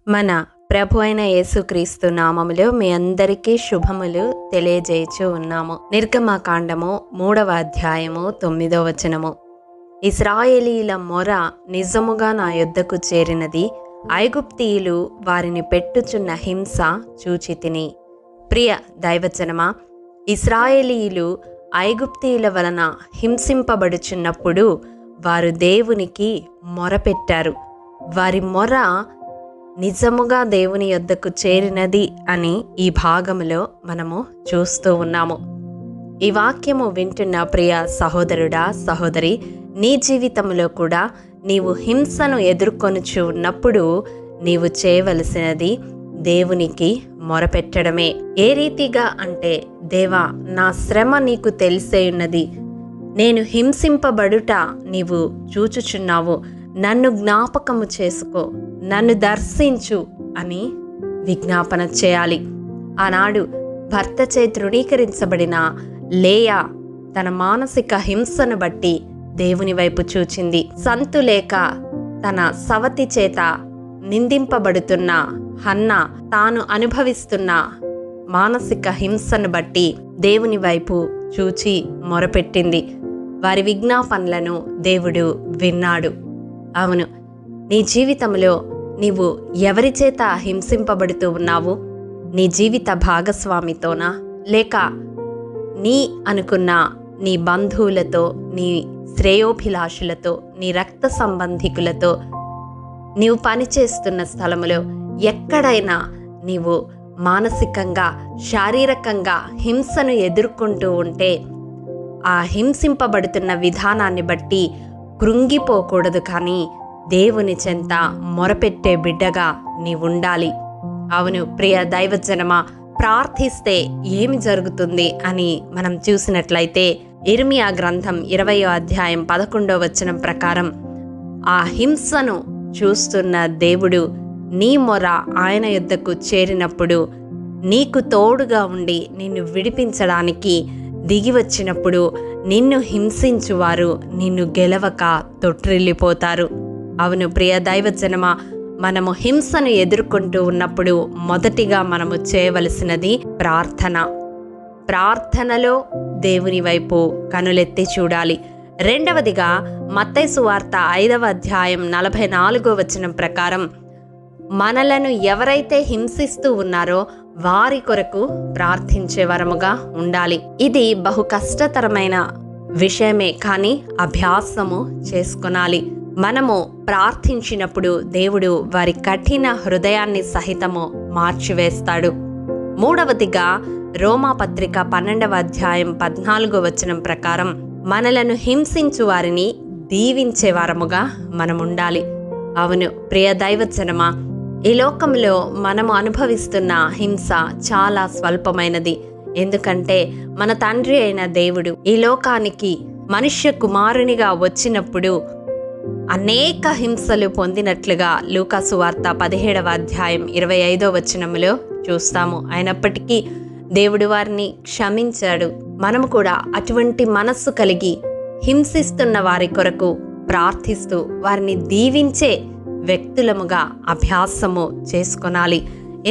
మన ప్రభు అయిన యేసుక్రీస్తు నామములో మీ అందరికీ శుభములు తెలియజేయచ్చు ఉన్నాము. నిర్గమకాండము 3వ అధ్యాయము 9వ వచనము. ఇశ్రాయేలీల మొర నిజముగా నా యొద్దకు చేరినది, ఐగుప్తీయులు వారిని పెట్టుచున్న హింస చూచితిని. ప్రియ దైవజనమా, ఇశ్రాయేలీయులు ఐగుప్తీయుల వలన హింసింపబడుచున్నప్పుడు వారు దేవునికి మొరపెట్టారు. వారి మొర నిజముగా దేవుని యొద్దకు చేరినది అని ఈ భాగములో మనము చూస్తూ ఉన్నాము. ఈ వాక్యము వింటున్న ప్రియ సహోదరుడా, సహోదరి, నీ జీవితంలో కూడా నీవు హింసను ఎదుర్కొనుచు ఉన్నప్పుడు నీవు చేయవలసినది దేవునికి మొరపెట్టడమే. ఏ రీతిగా అంటే, దేవా, నా శ్రమ నీకు తెలిసే ఉన్నది, నేను హింసింపబడుట నీవు చూచుచున్నావు, నన్ను జ్ఞాపకము చేసుకో, నన్ను దర్శించు అని విజ్ఞాపన చేయాలి. ఆనాడు భర్త చే తృణీకరించబడిన లేయా తన మానసిక హింసను బట్టి దేవుని వైపు చూచింది. సంతు లేక తన సవతి చేత నిందింపబడుతున్న హన్నా తాను అనుభవిస్తున్న మానసిక హింసను బట్టి దేవుని వైపు చూచి మొరపెట్టింది. వారి విజ్ఞాపనలను దేవుడు విన్నాడు. అవును, నీ జీవితంలో నీవు ఎవరి చేత హింసింపబడుతూ ఉన్నావు? నీ జీవిత భాగస్వామితోనా, లేక నీ అనుకున్న నీ బంధువులతో, నీ శ్రేయోభిలాషులతో, నీ రక్త సంబంధికులతో, నీవు పనిచేస్తున్న స్థలములో ఎక్కడైనా నీవు మానసికంగా, శారీరకంగా హింసను ఎదుర్కొంటూ ఉంటే ఆ హింసింపబడుతున్న విధానాన్ని బట్టి కృంగిపోకూడదు, కానీ దేవుని చెంత మొరపెట్టే బిడ్డగా నీవుండాలి. అవును ప్రియ దైవజనమా, ప్రార్థిస్తే ఏమి జరుగుతుంది అని మనం చూసినట్లయితే ఇర్మియా గ్రంథం 20వ అధ్యాయం 11వ వచనం ప్రకారం, ఆ హింసను చూస్తున్న దేవుడు నీ మొర ఆయన యొద్దకు చేరినప్పుడు, నీకు తోడుగా ఉండి నిన్ను విడిపించడానికి దిగి వచ్చినప్పుడు, నిన్ను హింసించువారు నిన్ను గెలవక తొట్టిల్లిపోతారు. అవును ప్రియ దైవజనమా, మనము హింసను ఎదుర్కొంటూ ఉన్నప్పుడు మొదటిగా మనము చేయవలసినది ప్రార్థన. ప్రార్థనలో దేవుని వైపు కనులెత్తి చూడాలి. రెండవదిగా మత్తయి సువార్త 5వ అధ్యాయం 44వ వచనం ప్రకారం, మనలను ఎవరైతే హింసిస్తూ ఉన్నారో వారి కొరకు ప్రార్థించే వరముగా ఉండాలి. ఇది బహు కష్టతరమైన విషయమే, కానీ అభ్యాసము చేసుకొనాలి. మనము ప్రార్థించినప్పుడు దేవుడు వారి కఠిన హృదయాన్ని సహితము మార్చివేస్తాడు. మూడవదిగా రోమాపత్రిక 12వ అధ్యాయం 14వ వచనం ప్రకారం, మనలను హింసించు వారిని దీవించే వారముగా మనముండాలి. అవును ప్రియ దైవజనమా, ఈ లోకంలో మనము అనుభవిస్తున్న హింస చాలా స్వల్పమైనది. ఎందుకంటే మన తండ్రి అయిన దేవుడు ఈ లోకానికి మనుష్య కుమారునిగా వచ్చినప్పుడు అనేక హింసలు పొందినట్లుగా లూకా సువార్త 17వ అధ్యాయం 25వ వచనములో చూస్తాము. అయినప్పటికీ దేవుడు వారిని క్షమించాడు. మనము కూడా అటువంటి మనస్సు కలిగి హింసిస్తున్న వారి కొరకు ప్రార్థిస్తూ వారిని దీవించే వ్యక్తులముగా అభ్యాసము చేసుకొనాలి.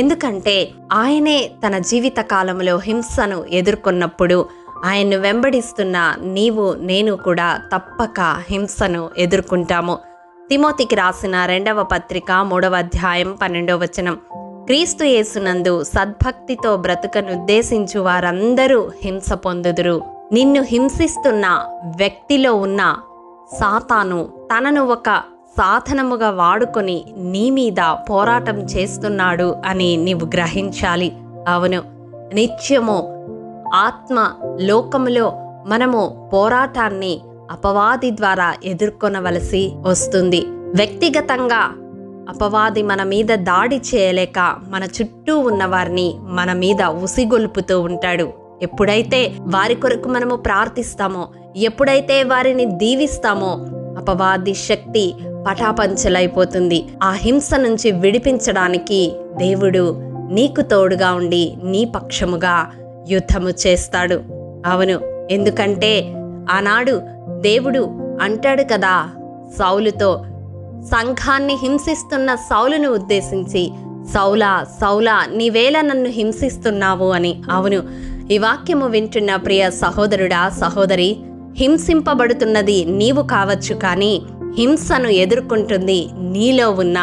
ఎందుకంటే ఆయనే తన జీవిత కాలంలో హింసను ఎదుర్కొన్నప్పుడు ఆయన్ను వెంబడిస్తున్న నీవు నేను కూడా తప్పక హింసను ఎదుర్కొంటాము. తిమోతికి రాసిన 2వ పత్రిక 3వ అధ్యాయం 12వ వచనం, క్రీస్తు యేసునందు సద్భక్తితో బ్రతుకనుద్దేశించు వారందరూ హింస పొందుదురు. నిన్ను హింసిస్తున్న వ్యక్తిలో ఉన్న సాతాను తనను ఒక సాధనముగా వాడుకొని నీ మీద పోరాటం చేస్తున్నాడు అని నీవు గ్రహించాలి. అవును, నిత్యము ఆత్మ లోకములో మనము పోరాటాన్ని అపవాది ద్వారా ఎదుర్కొనవలసి వస్తుంది. వ్యక్తిగతంగా అపవాది మన మీద దాడి చేయలేక మన చుట్టూ ఉన్న వారిని మన మీద ఉసిగొల్పుతూ ఉంటాడు. ఎప్పుడైతే వారి కొరకు మనము ప్రార్థిస్తామో, ఎప్పుడైతే వారిని దీవిస్తామో, అపవాది శక్తి పటాపంచలైపోతుంది. ఆ హింస నుంచి విడిపించడానికి దేవుడు నీకు తోడుగా ఉండి నీ పక్షముగా యుద్ధము చేస్తాడు. అవును, ఎందుకంటే ఆనాడు దేవుడు అంటాడు కదా సౌలుతో, సంఘాన్ని హింసిస్తున్న సౌలును ఉద్దేశించి, సౌలా సౌలా నీవేళ నన్ను హింసిస్తున్నావు అని. అవును, ఈ వాక్యము వింటున్న ప్రియ సహోదరుడా, సహోదరి, హింసింపబడుతున్నది నీవు కావచ్చు, కానీ హింసను ఎదుర్కొంటుంది నీలో ఉన్న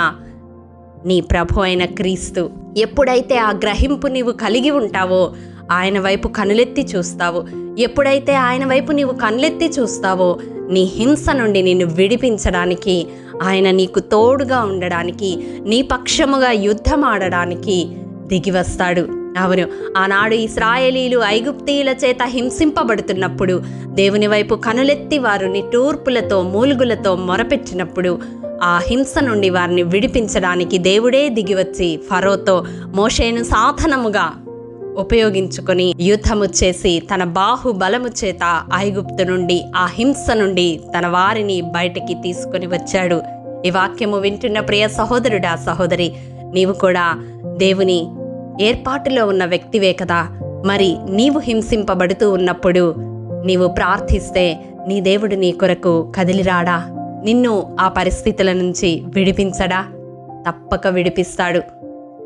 నీ ప్రభు అయిన క్రీస్తు. ఎప్పుడైతే ఆ గ్రహింపు నీవు కలిగి ఉంటావో ఆయన వైపు కనులెత్తి చూస్తావు. ఎప్పుడైతే ఆయన వైపు నీవు కనులెత్తి చూస్తావో నీ హింస నుండి నిన్ను విడిపించడానికి, ఆయన నీకు తోడుగా ఉండడానికి, నీ పక్షముగా యుద్ధమాడడానికి దిగివస్తాడు. అవును, ఆనాడు ఇశ్రాయేలీలు ఐగుప్తీయుల చేత హింసింపబడుతున్నప్పుడు దేవుని వైపు కనులెత్తి వారు నిట్టూర్పులతో మూలుగులతో మొరపెట్టినప్పుడు ఆ హింస నుండి వారిని విడిపించడానికి దేవుడే దిగివచ్చి ఫరోతో మోషేను సాధనముగా ఉపయోగించుకొని యుద్ధము చేసి తన బాహుబలము చేత ఐగుప్తు నుండి ఆ హింస నుండి తన వారిని బయటికి తీసుకొని వచ్చాడు. ఈ వాక్యము వింటున్న ప్రియ సహోదరుడా, సహోదరి, నీవు కూడా దేవుని ఏర్పాటులో ఉన్న వ్యక్తివే కదా. మరి నీవు హింసింపబడుతూ ఉన్నప్పుడు నీవు ప్రార్థిస్తే నీ దేవుడు నీ కొరకు కదిలిరాడా? నిన్ను ఆ పరిస్థితుల నుంచి విడిపించడా? తప్పక విడిపిస్తాడు.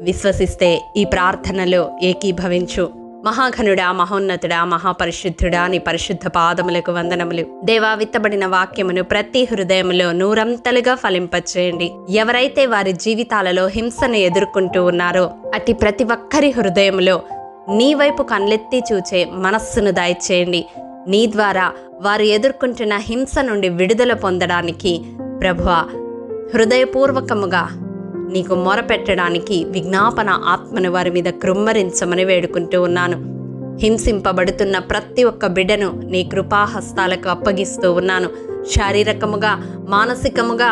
విశ్వసిస్తే ఈ ప్రార్థనలో ఏకీభవించు. మహాఘనుడా, మహోన్నతుడా, మహాపరిశుద్ధుడా, నీ పరిశుద్ధ పాదములకు వందనములు. దేవా, విత్తబడిన వాక్యమును ప్రతి హృదయములో నూరంతలుగా ఫలింపచేయండి. ఎవరైతే వారి జీవితాలలో హింసను ఎదుర్కొంటూ ఉన్నారో అట్టి ప్రతి ఒక్కరి హృదయములో నీ వైపు కళ్ళెత్తి చూచే మనస్సును దయచేయండి. నీ ద్వారా వారు ఎదుర్కొంటున్న హింస నుండి విడుదల పొందడానికి ప్రభువా, హృదయపూర్వకముగా నీకు మొరపెట్టడానికి విజ్ఞాపన ఆత్మను వారి మీద కృమ్మరించమని వేడుకుంటూ ఉన్నాను. హింసింపబడుతున్న ప్రతి ఒక్క బిడ్డను నీ కృపాహస్తాలకు అప్పగిస్తూ ఉన్నాను. శారీరకముగా, మానసికముగా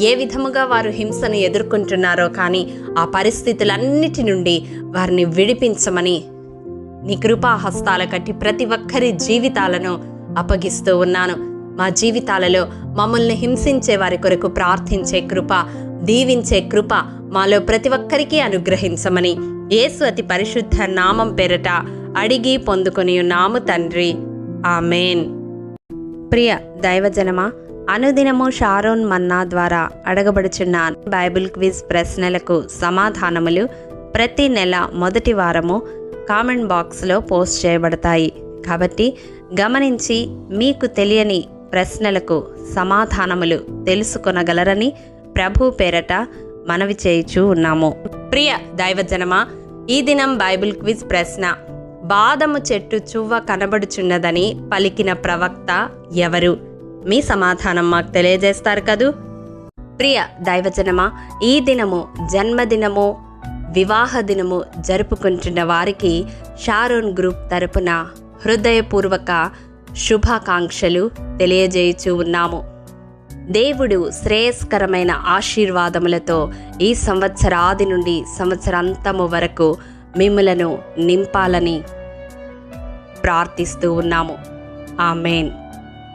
ఏ విధముగా వారు హింసను ఎదుర్కొంటున్నారో కానీ ఆ పరిస్థితులన్నిటి నుండి వారిని విడిపించమని నీ కృపాహస్తాల కట్టి ప్రతి ఒక్కరి జీవితాలను అప్పగిస్తూ ఉన్నాను. మా జీవితాలలో మమ్మల్ని హింసించే వారి కొరకు ప్రార్థించే కృప, దీవించే కృప మాలో ప్రతి ఒక్కరికి అనుగ్రహించమని యేసు అతి పరిశుద్ధ నామం పేరట అడిగి పొందుకొని ఉన్నాము తండ్రి, ఆమెన్. ప్రియ దైవజనమా, అనుదినము షారోన్ మన్నా ద్వారా అడగబడుచున్న బైబిల్ క్విజ్ ప్రశ్నలకు సమాధానములు ప్రతి నెల మొదటి వారము కామెంట్ బాక్స్లో పోస్ట్ చేయబడతాయి. కాబట్టి గమనించి మీకు తెలియని ప్రశ్నలకు సమాధానములు తెలుసుకొనగలరని ప్రభు పేరట మనవి చేయుచూ ఉన్నాము. ప్రియ దైవజనమా, ఈ దినం బైబిల్ క్విజ్ ప్రశ్న: బాదము చెట్టు చువ్వ కనబడుచున్నదని పలికిన ప్రవక్త ఎవరు? మీ సమాధానం మాకు తెలియజేస్తారు కదూ. ప్రియ దైవజనమా, ఈ దినము జన్మదినము, వివాహ దినము జరుపుకుంటున్న వారికి షారోన్ గ్రూప్ తరపున హృదయపూర్వక శుభాకాంక్షలు తెలియజేయుచూ ఉన్నాము. దేవుడు శ్రేయస్కరమైన ఆశీర్వాదములతో ఈ సంవత్సరాది నుండి సంవత్సరాంతము వరకు మిమ్ములను నింపాలని ప్రార్థిస్తూ ఉన్నాము. ఆమేన్.